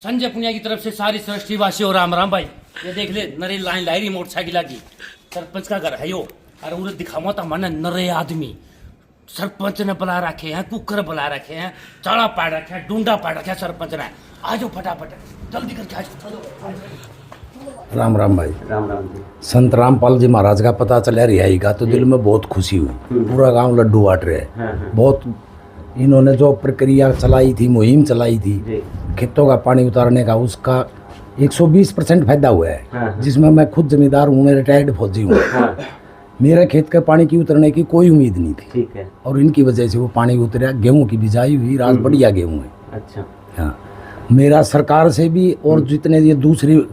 संजय पुनिया की तरफ से सारी सृष्टि वासी और राम राम भाई। ये देख ले नरे लाइन लाई रही मोटरसाइकिल की सरपंच का घर है यो। अरे उन्हें दिखावा था मन नरे आदमी सरपंच ने बुला रखे हैं, कुकर बुला रखे हैं, चाड़ा पाड़ रखे हैं, डूंडा पाड़ रखे हैं सरपंच ने। आज फटाफट जल्दी करके आज। राम राम भाई। राम राम जी। संत रामपाल जी महाराज का पता चला रिहाई का तो दिल में बहुत खुशी हुई। पूरा गांव लड्डू बांट रहे हैं। बहुत इन्होंने जो प्रक्रिया चलाई थी, मुहिम चलाई थी खेतों का पानी उतारने का, उसका 120% फायदा हुआ है। जिसमें मैं खुद जमींदार हूँ, मैं रिटायर्ड फौजी हूँ। मेरे खेत के पानी की उतरने की कोई उम्मीद नहीं थी। ठीक है। और इनकी वजह से वो पानी उतरा, गेहूं की बिजाई हुई, रात बढ़िया गेहूं है। अच्छा। हाँ, मेरा सरकार से भी और जितने ये दूसरी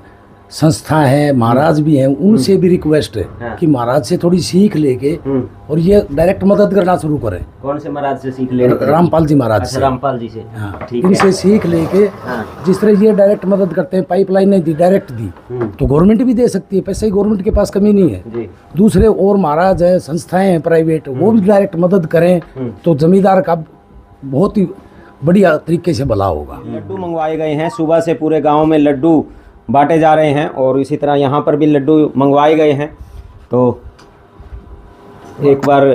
संस्था है, महाराज भी हैं, उनसे भी रिक्वेस्ट है कि महाराज से थोड़ी सीख लेके और ये डायरेक्ट मदद करना शुरू करें। कौन से महाराज से सीख ले? रामपाल जी महाराज से। रामपाल जी से। हाँ, ठीक इनसे है। सीख लेके जिस तरह ये डायरेक्ट मदद करते हैं, पाइपलाइन नहीं दी, डायरेक्ट दी, तो गवर्नमेंट भी दे सकती है। पैसे ही गवर्नमेंट के पास कमी नहीं है जी। दूसरे और महाराज है, संस्थाएं हैं प्राइवेट, वो भी डायरेक्ट मदद करें तो जमींदार का बहुत ही बढ़िया तरीके से भला होगा। लड्डू मंगवाए गए हैं, सुबह से पूरे गांव में लड्डू बांटे जा रहे हैं और इसी तरह यहाँ पर भी लड्डू मंगवाए गए हैं। तो एक बार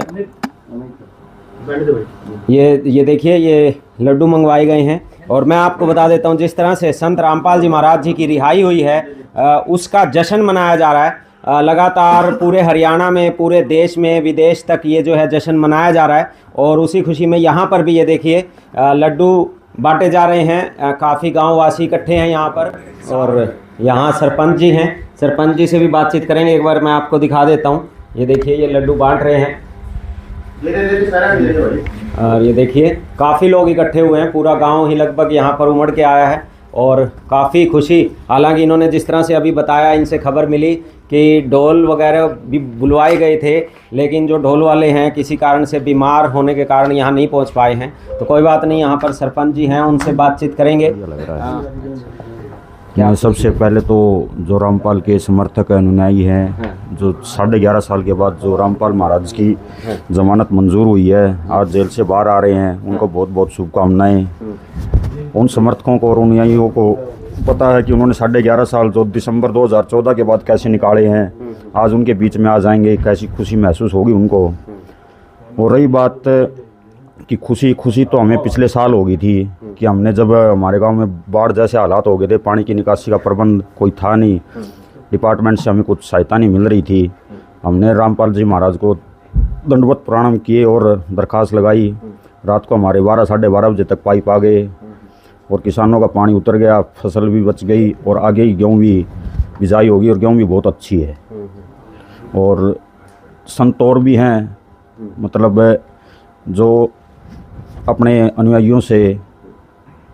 ये देखिए, ये लड्डू मंगवाए गए हैं और मैं आपको बता देता हूँ जिस तरह से संत रामपाल जी महाराज जी की रिहाई हुई है उसका जश्न मनाया जा रहा है। लगातार पूरे हरियाणा में, पूरे देश में, विदेश तक ये जो है जश्न मनाया जा रहा है और उसी खुशी में यहाँ पर भी ये देखिए लड्डू बांटे जा रहे हैं। काफ़ी गाँव वासी इकट्ठे हैं यहाँ पर और यहाँ सरपंच जी हैं। सरपंच जी से भी बातचीत करेंगे। एक बार मैं आपको दिखा देता हूँ। ये देखिए, ये लड्डू बांट रहे हैं और ये देखिए काफ़ी लोग इकट्ठे हुए हैं। पूरा गांव ही लगभग यहाँ पर उमड़ के आया है और काफ़ी खुशी। हालांकि इन्होंने जिस तरह से अभी बताया, इनसे खबर मिली कि ढोल वगैरह भी बुलवाए गए थे, लेकिन जो ढोल वाले हैं किसी कारण से बीमार होने के कारण यहाँ नहीं पहुँच पाए हैं। तो कोई बात नहीं, यहाँ पर सरपंच जी हैं, उनसे बातचीत करेंगे। मैं सबसे पहले तो जो रामपाल के समर्थक अनुयायी हैं, जो 11.5 साल के बाद जो रामपाल महाराज की जमानत मंजूर हुई है, आज जेल से बाहर आ रहे हैं, उनको बहुत बहुत शुभकामनाएं। उन समर्थकों को और अनुयायियों को पता है कि उन्होंने 11.5 साल जो दिसंबर 2014 के बाद कैसे निकाले हैं, आज उनके बीच में आ जाएंगे, कैसी खुशी महसूस होगी उनको। और रही बात कि खुशी तो हमें पिछले साल हो गई थी कि हमने जब हमारे गांव में बाढ़ जैसे हालात हो गए थे, पानी की निकासी का प्रबंध कोई था नहीं, डिपार्टमेंट से हमें कुछ सहायता नहीं मिल रही थी। हमने रामपाल जी महाराज को दंडवत प्रणाम किए और दरख्वास्त लगाई। रात को हमारे 12 साढ़े 12 बजे तक पाइप आ गए और किसानों का पानी उतर गया, फसल भी बच गई और आगे ही गेहूँ भी बिजाई होगी और गेहूँ भी बहुत अच्छी है। और संतौर भी हैं, मतलब जो अपने अनुयायियों से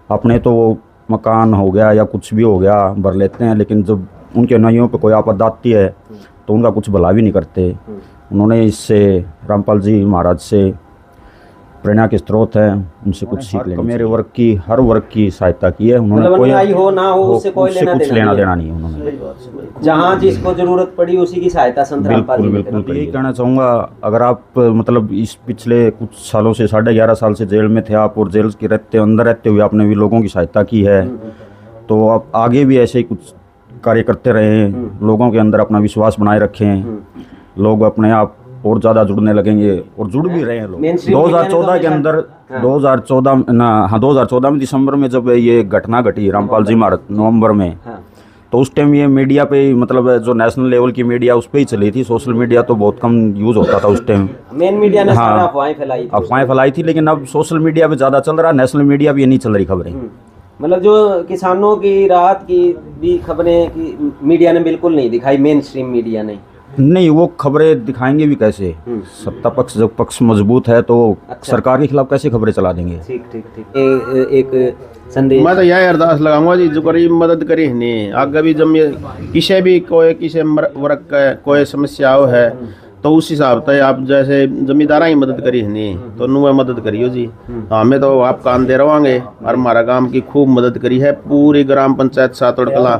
अपने तो मकान हो गया या कुछ भी हो गया भर लेते हैं, लेकिन जब उनके अनुयायियों पर कोई आपदा आती है तो उनका कुछ भला भी नहीं करते। उन्होंने इससे रामपाल जी महाराज से प्रेरणा के स्रोत हैं, उनसे कुछ सीख लेंगे। मेरे वर्ग की, हर वर्ग की सहायता की है उन्होंने। कोई हो ना हो उससे कोई कुछ लेना देना नहीं है उन्होंने। जहाँ जिसको जरूरत पड़ी उसी की सहायता संत रामपाल जी। बिल्कुल यही कहना चाहूँगा। अगर आप मतलब इस पिछले कुछ सालों से 11.5 साल से जेल में थे आप, और जेल के अंदर रहते हुए आपने भी लोगों की सहायता की है, तो आप आगे भी ऐसे ही कुछ कार्य करते रहें, लोगों के अंदर अपना विश्वास बनाए रखें। लोग अपने आप और ज़्यादा जुड़ने लगेंगे और जुड़ भी रहे हैं लोग। 2014 के अंदर 2014 में दिसंबर में जब ये घटना घटी रामपाल जी महाराज नवंबर में, तो उस टाइम ये मीडिया पे ही, मतलब जो नेशनल लेवल की मीडिया उस पर ही चली थी। सोशल मीडिया तो बहुत कम यूज़ होता था उस टाइम। मेन मीडिया ने अफवाहें फैलाई थी, लेकिन अब सोशल मीडिया पे ज़्यादा चल रहा है, नेशनल मीडिया पे ये नहीं चल रही खबरें। मतलब जो किसानों की राहत की भी खबरें की मीडिया ने बिल्कुल नहीं दिखाई, मेन स्ट्रीम मीडिया ने नहीं। वो खबरें दिखाएंगे भी कैसे? सत्ता पक्ष, जब पक्ष मजबूत है तो सरकार के खिलाफ कैसे खबरें चला देंगे? ठीक ठीक ठीक। एक संदेश मैं तो यह अरदास लगाऊंगा जी, जो गरीब मदद करे नहीं आगे भी, जब ये किसी भी किसी वर्ग का कोई समस्या हो है तो उस हिसाब से आप जैसे जमींदारा ही मदद करी नहीं तो नुआ मदद करियो जी। हमें तो आप कान दे रवांगे और हमारा काम की खूब मदद करी है। पूरी ग्राम पंचायत सातोड़ कला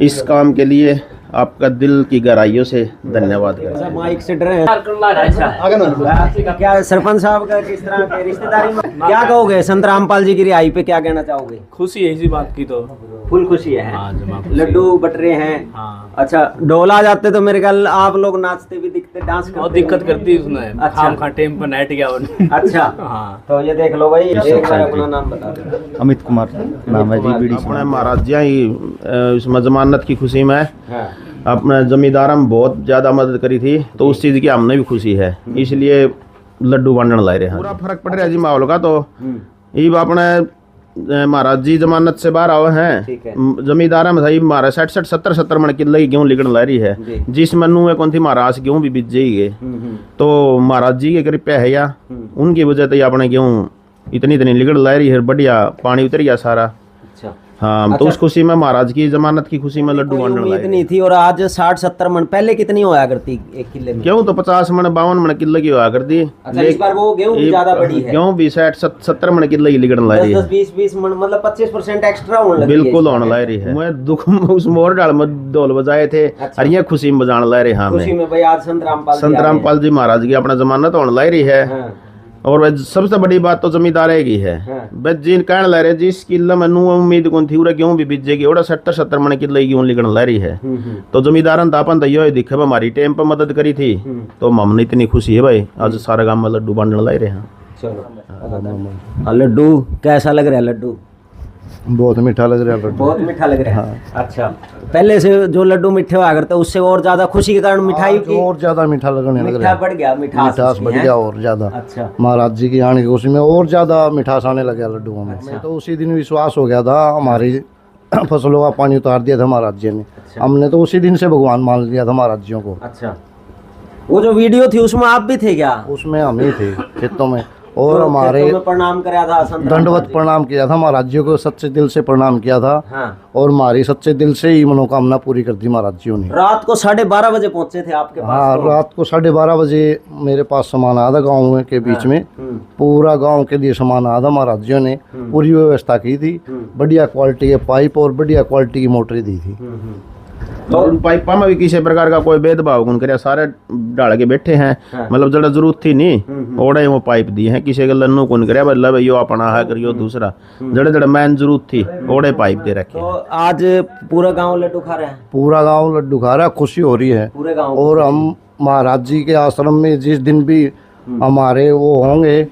इस काम के लिए आपका दिल की गहराइयों से धन्यवाद करते हैं। माइक से डरे हैं। अच्छा क्या सरपंच साहब का किस तरह के रिश्तेदारी में क्या कहोगे? संत रामपाल जी की रिहाई पे क्या कहना चाहोगे? खुशी है इसी बात की तो। फुल खुशी है। हाँ, लड्डू बट रहे हैं। हाँ। अच्छा ढोल आ जाते तो मेरे ख्याल आप लोग नाचते भी दिखते, डांस करते बहुत दिक्कत करती है उसने। अच्छा। खाम खा टाइम पर नाइट गया उन्हें। अच्छा हाँ। तो ये देख लो भाई, एक बार अपना नाम बता दो। अमित कुमार नाम है जी, बीड़ी अपने महाराज जी ही इसमें जमानत की खुशी में हाँ। अपने जमींदार में बहुत ज़्यादा मदद करी थी, तो उस चीज़ की हमने भी खुशी है, इसलिए लड्डू बांटने ला रहे हैं। पूरा फर्क पड़ रहा है जी माहौल का। तो ये अपने महाराज जी जमानत से बाहर आए ठीक है। हैं, जमींदार में सही महारा 60-70 मन किले की गेहूँ लिगन ला रही है, जिस मनु में कौन थी महाराज गेहूँ भी बीत जाएगी। तो महाराज जी के कृपया है या उनकी वजह से अपने गेहूँ इतनी लिगन ला रही है, बढ़िया पानी उतर गया सारा। अच्छा हाँ तो उस खुशी में महाराज की जमानत की खुशी में लड्डू बांटने उम्मीद लाए। नहीं थी। और आज 60-70 मन, पहले कितनी होया करती एक किले में? गेहूँ तो 50 मन 52 मन किले की हुआ कर दी। अच्छा इस बार वो गेहूं भी ज्यादा बड़ी है। गेहूँ भी 60-70 मन किले की लिगन ला रही है। 10-20 मन मतलब 25% एक्स्ट्रा होने लगी है। बिल्कुल होने ला रही है। मैं दुख में उस मोर डाल में ढोल बजाए थे, और ये खुशी में बजाने ला रहे हैं। खुशी में भाई आज संत रामपाल जी संत आ रहे हैं। रामपाल जी महाराज की अपना जमानत होने ला रही है। हाँ। और वह सबसे बड़ी बात तो जमींदार की है। हाँ। बस जिन कहने ला रहे जिस किले में नू उम्मीद कौन थी उरा गेहूं भी बीजेगी, ओड़ा 70-70 मन किले गेहूं लिगन ला रही है। तो जमींदारन तो अपन तो दिखे हमारी टाइम पर मदद करी थी, तो हमने इतनी खुशी है भाई आज सारे गांव में लड्डू बांटने ला रहे हैं। चलो लड्डू कैसा लग रहा है? लड्डू बहुत मीठा लग रहा है लड्डू। बहुत मीठा लग रहा है। अच्छा पहले से जो लड्डू मीठे हुआ करते उससे और ज्यादा खुशी के कारण मिठाई की और ज्यादा मीठा लगने लग रहा है। बढ़ गया, मिठास बढ़ गया और ज्यादा। अच्छा महाराज जी की आने की खुशी में और ज्यादा मिठास आने लग गया लड्डुओं में। अच्छा। तो उसी दिन विश्वास हो गया था, हमारी फसलों का पानी उतार दिया था महाराज जी ने। हमने तो उसी दिन से भगवान मान लिया था महाराज जियों को। अच्छा वो जो वीडियो थी उसमें आप भी थे क्या? उसमें हम ही थे खेतों में, और तो हमारे खेतों में प्रणाम कराया था संत दंडवत रामपाल जी। प्रणाम किया था महाराज जी को, सच्चे दिल से प्रणाम किया था। हाँ। और हमारी सच्चे दिल से ही मनोकामना पूरी कर दी महाराज जी ने। रात को 12:30 बजे पहुंचे थे आपके पास? हाँ तो? रात को 12:30 बजे मेरे पास सामान आया था गाँव के बीच में। पूरा गांव के लिए सामान आया था। महाराज जी ने पूरी व्यवस्था की थी, बढ़िया क्वालिटी के पाइप और बढ़िया क्वालिटी की मोटरें दी थी। तो पाइपा में भी किसी प्रकार का कोई भेदभाव कौन करे, सारे डाल के बैठे हैं। मतलब जरा जरूरत थी नहीं ओड़े वो पाइप दिए हैं, किसी के लन्नू कौन करे मतलब यो अपना है करियो दूसरा, जड़े जड़े मैन जरूरत थी ओड़े पाइप दे रखे। तो आज पूरा गांव लड्डू खा रहा है? पूरा गांव लड्डू खा रहा है, खुशी हो रही है पूरे गांव। और हम महाराज जी के आश्रम में जिस दिन भी हमारे वो होंगे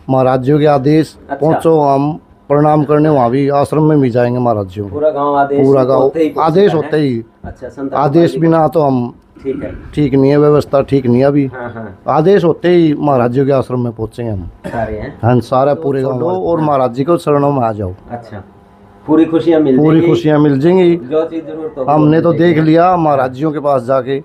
महाराज जी के आदेश पहुंचो, हम प्रणाम करने वहाँ भी आश्रम में भी जाएंगे महाराज जी को। पूरा गांव आदेश पूरा गांव आदेश है? होते ही। अच्छा संत आदेश बिना तो हम ठीक है। ठीक नहीं है, व्यवस्था ठीक नहीं है अभी। हाँ हाँ आदेश होते ही महाराज जी के आश्रम में पहुंचेंगे हम। सारे हैं। हाँ सारा पूरे गाँव और महाराज जी को शरणों में आ जाओ, अच्छा पूरी खुशियाँ मिल पूरी जाएंगी। खुशियाँ मिल जाएंगी। जो चीज जरूरत हो हमने तो देख लिया महाराज जियों के पास जाके,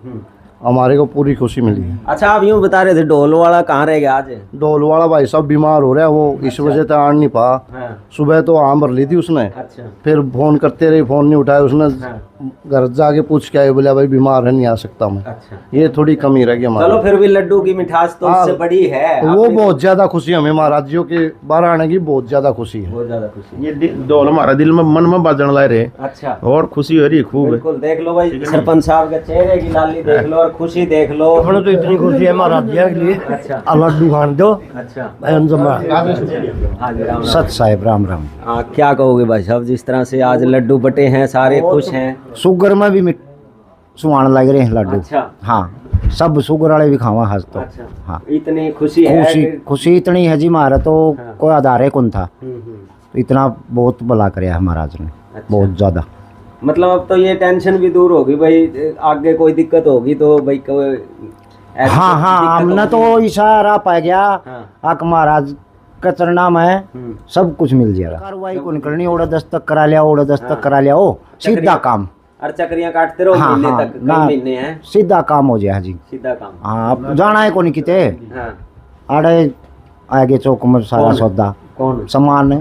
हमारे को पूरी खुशी मिली है। अच्छा आप यूं बता रहे थे ढोल वाला कहाँ रह गया आज? ढोल वाला भाई साहब बीमार हो रहा है, वो इस वजह से आन नहीं पा। हाँ। सुबह तो आम भर ली थी उसने, अच्छा फिर फोन करते रहे, फोन नहीं उठाया उसने। हाँ। घर जाके पूछ के आए, बोला भाई बीमार है नहीं आ सकता मैं। अच्छा ये थोड़ी कमी रह गई चलो हमारी। फिर भी लड्डू की मिठास तो उससे बड़ी है। वो बहुत ज्यादा खुशी हमें महाराज जियों के बाहर आने की बहुत ज्यादा खुशी है। बहुत ज्यादा खुशी। ये ढोल हमारा दिल में मन में बाजन ला रहे अच्छा और खुशी हो रही खूब। बिल्कुल देख लो भाई सरपंच साहब के चेहरे की लाली देख लो और खुशी देख लो। तो इतनी खुशी है महाराज जी के लिए। अच्छा लड्डू खान दो। अच्छा सच हाँ जी साहेब राम राम। हाँ क्या कहोगे भाई साहब, जिस तरह से आज लड्डू बटे हैं सारे खुश हैं? शुगर में भी सुहान लग रहे हैं लड्डू। अच्छा हाँ सब शुगर वाले भी खावा हंस तो। अच्छा हाँ इतनी खुशी है खुशी कि- खुशी इतनी है जी हमारा तो कोई आधार है कौन था। हम्म। तो इतना बहुत भला कराया महाराज ने, बहुत ज्यादा। मतलब अब तो ये टेंशन भी दूर होगी भाई, आगे कोई दिक्कत होगी तो भाई कोई ऐसी हाँ कोई हाँ दिक्कत हमने होगी। तो इशारा पा गया हाँ। आक महाराज का चरणा में सब कुछ मिल जाएगा। कार्रवाई कौन करनी, ओड़ा दस्तक करा लिया, ओड़ा दस्तक करा लिया, ओ सीधा काम। और चक्रियां काटते रहो हाँ, महीने हाँ, तक, कई ना। महीने हैं सीधा काम हो जाए जी। सीधा काम। हाँ अब जाना है कौन किते हाँ आड़े आगे चौक में सारा कौन? सौदा कौन सामान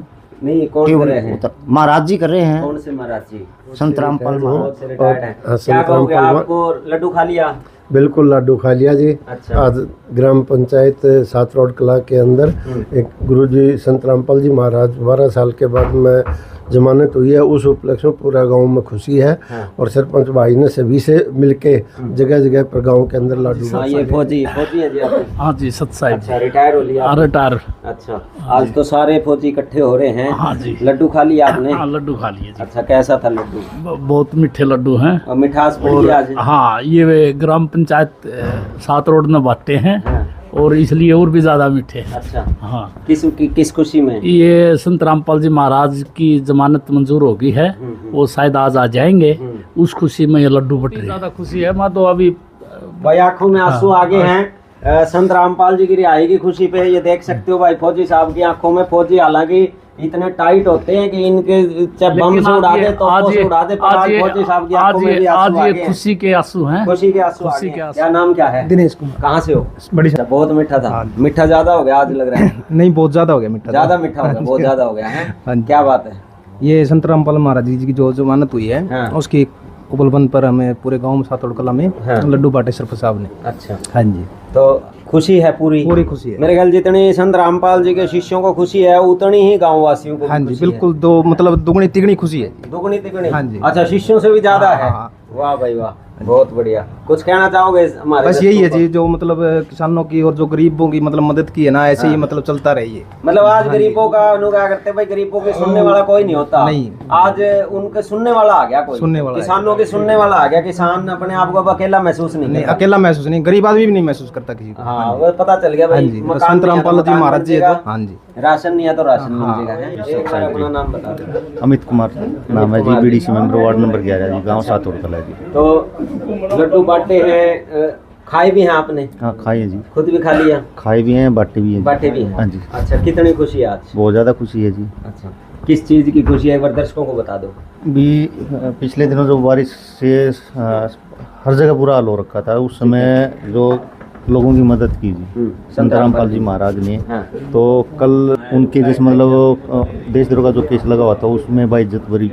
नहीं कौन कर रहे हैं? महाराज जी कर रहे हैं। कौन से महाराज जी? संत रामपाल बहुत से रिटायर्ड हैं। क्या कहोगे, आपको लड्डू खा लिया? बिल्कुल लड्डू खा लिया जी। अच्छा। आज ग्राम पंचायत 7 रोड कला के अंदर एक गुरुजी संत रामपाल जी महाराज 12 साल के बाद में जमानत हुई है, उस उपलक्ष्य में पूरा गांव में खुशी है। और सरपंच भाई ने सभी से मिलके जगह जगह पर गांव के अंदर लड्डू हाँ, ये फौजी है जी आप? हाँ जी सत साहिब। अच्छा, रिटायर हो लिया? रिटायर। अच्छा, आज तो सारे फौजी इकट्ठे हो रहे हैं। हाँ जी। लड्डू खा लिया आपने? हाँ लड्डू खा लिए जी। अच्छा, कैसा था लड्डू? बहुत मीठे लड्डू हैं और मिठास और बढ़िया आज? हाँ ये वे ग्राम पंचायत 7 रोड में बांटे हैं हाँ। और इसलिए और भी ज़्यादा मीठे हैं। अच्छा, हाँ। किस खुशी में? ये संत रामपाल जी महाराज की जमानत मंजूर हो गई है, वो शायद आज आ जाएंगे, उस खुशी में ये लड्डू बट रहे। ज़्यादा खुशी है। मैं तो अभी भाई आंखों में आंसू आ गए हैं संत रामपाल जी की रिहाई की खुशी पे। ये देख सकते हो भाई फौजी साहब की आंखों में। फौजी हालांकि इतने टाइट होते हैं कि इनके चाहे बम से उड़ा दे तो उड़ा दे, पर आज फौजी साहब की आंखों में भी आंसू आ गए हैं। खुशी के आंसू हैं। खुशी के आंसू आ गए हैं। क्या नाम क्या है? दिनेश कुमार। कहाँ से हो? बड़ी बहुत मीठा था। मीठा ज्यादा हो गया आज लग रहा है। नहीं, बहुत ज्यादा हो गया मीठा। ज्यादा मीठा हो गया, बहुत ज्यादा हो गया है। हाँ जी। क्या बात है? ये संत रामपाल महाराज जी की जो जमानत हुई है, हाँ। उसकी उपलबंध पर हमें पूरे गांव में 7 रोड कला में लड्डू बांटे सरपंच साहब ने। अच्छा, हाँ जी। तो खुशी है पूरी? पूरी खुशी है। मेरे ख्याल जितनी संत रामपाल जी के शिष्यों को खुशी है उतनी ही गाँव वासियों को हाँ जी, खुशी है। बिल्कुल। दो मतलब दुगनी तिगनी खुशी है। दुगनी तिगनी? हाँ जी। अच्छा, शिष्यों से भी ज्यादा है? हाँ। वाह भाई वाह, बहुत बढ़िया। कुछ कहना चाहोगे हमारे? बस यही है जी, जो मतलब किसानों की और जो गरीबों की मतलब मदद की है ना, ऐसे ही मतलब चलता रहिए। मतलब आज गरीबों का अनुग्रह करते हैं भाई। गरीबों के सुनने वाला कोई नहीं होता। नहीं। आज उनके सुनने वाला आ गया कोई। सुनने वाला किसानों के सुनने वाला आ गया। किसान अपने आप को अब अकेला महसूस नहीं नहीं, करता। अकेला महसूस नहीं, गरीब आदमी भी नहीं महसूस करता किसी को। हाँ, वो पता चल गया हाँ भाई। जी। मकान संत नहीं है तो रामपाल जी मकान महाराज जी है मिल तो हाँ जी। जाएगा। राशन नहीं है तो राशन मिल हाँ। जाएगा। एक बार अपना नाम बता दो। अमित कुमार नाम है जी, बीडीसी मेंबर वार्ड नंबर 11 जी, गांव 7 रोड कला है जी। तो लड्डू बांटे हैं, खाए भी हैं आपने? हाँ खाए हैं जी। खुद भी खा लिया? खाए भी हैं, बाटे भी हैं। बांटे भी हैं? हाँ जी। अच्छा, कितनी खुशी है आज? बहुत ज़्यादा खुशी है जी। अच्छा, किस चीज़ की खुशी है एक बार दर्शकों को बता दो। भी पिछले दिनों जो बारिश से हर जगह बुरा हाल हो रखा था, उस समय जो लोगों की मदद की जी संत रामपाल जी महाराज ने। हाँ। तो कल उनके जैसे मतलब देशद्रोह का जो केस लगा हुआ था उसमें बाइज्जत बरी।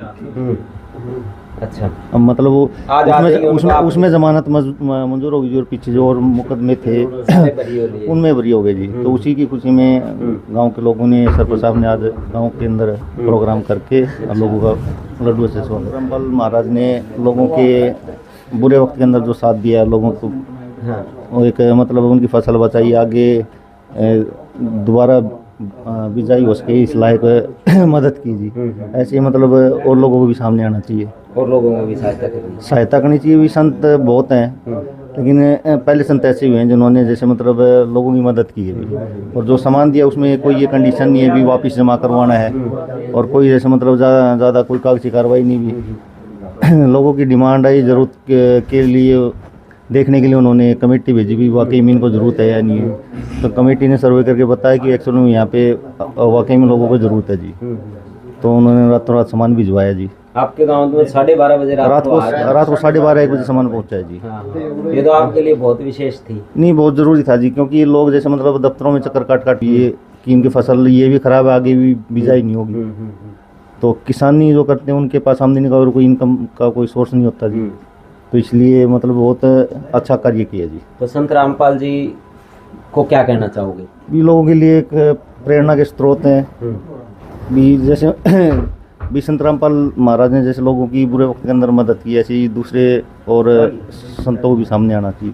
अच्छा, अब मतलब वो आज आ जाएंगे उसमें उनको उसमें जमानत मंजूर होगी जी, और पीछे जो और मुकदमे थे बरी हो रही है। उनमें बरी हो गए जी। तो उसी की खुशी में गांव के लोगों ने, सरपंच साहब ने आज गांव के अंदर प्रोग्राम करके लोगों का लड्डू से स्वागत। रामपाल महाराज ने लोगों के बुरे वक्त के अंदर जो साथ दिया लोगों को, हाँ। वो एक मतलब उनकी फसल बचाई, आगे दोबारा बिजाई हो सके इस लायक मदद की जी। ऐसे ही मतलब और लोगों को भी सामने आना चाहिए और लोगों को भी सहायता करनी चाहिए। भी संत बहुत हैं, लेकिन पहले संत ऐसे हुए हैं जिन्होंने जैसे मतलब लोगों की मदद की है, और जो सामान दिया उसमें कोई ये कंडीशन नहीं है भी वापस जमा करवाना है, और कोई जैसे मतलब ज़्यादा कोई कागजी कार्रवाई नहीं भी। लोगों की डिमांड आई, ज़रूरत के लिए देखने के लिए उन्होंने कमेटी भेजी भी वाकई में इनको ज़रूरत है या नहीं है। तो कमेटी ने सर्वे करके बताया कि एक्चुअल में यहाँ पे वाकई में लोगों को ज़रूरत है जी। तो उन्होंने रातों रात सामान भिजवाया जी। आपके गांव में 12:30 बजे रात को 12:30 बजे सामान पहुँचा है जी। हाँ। ये तो आपके लिए बहुत विशेष थी। नहीं, बहुत ज़रूरी था जी, क्योंकि लोग जैसे मतलब दफ्तरों में चक्कर काट ये कि इनकी फसल ये भी ख़राब है, आगे भी बिजाई नहीं होगी। तो किसानी जो करते हैं उनके पास आमदनी का और कोई इनकम का कोई सोर्स नहीं होता जी। तो इसलिए मतलब बहुत अच्छा कार्य किया जी। तो संत रामपाल जी को क्या कहना चाहोगे? भी लोगों के लिए एक प्रेरणा के स्रोत हैं भी, जैसे भी संत रामपाल महाराज ने जैसे लोगों की बुरे वक्त के अंदर मदद की, ऐसे ही दूसरे और संतों को भी सामने आना चाहिए।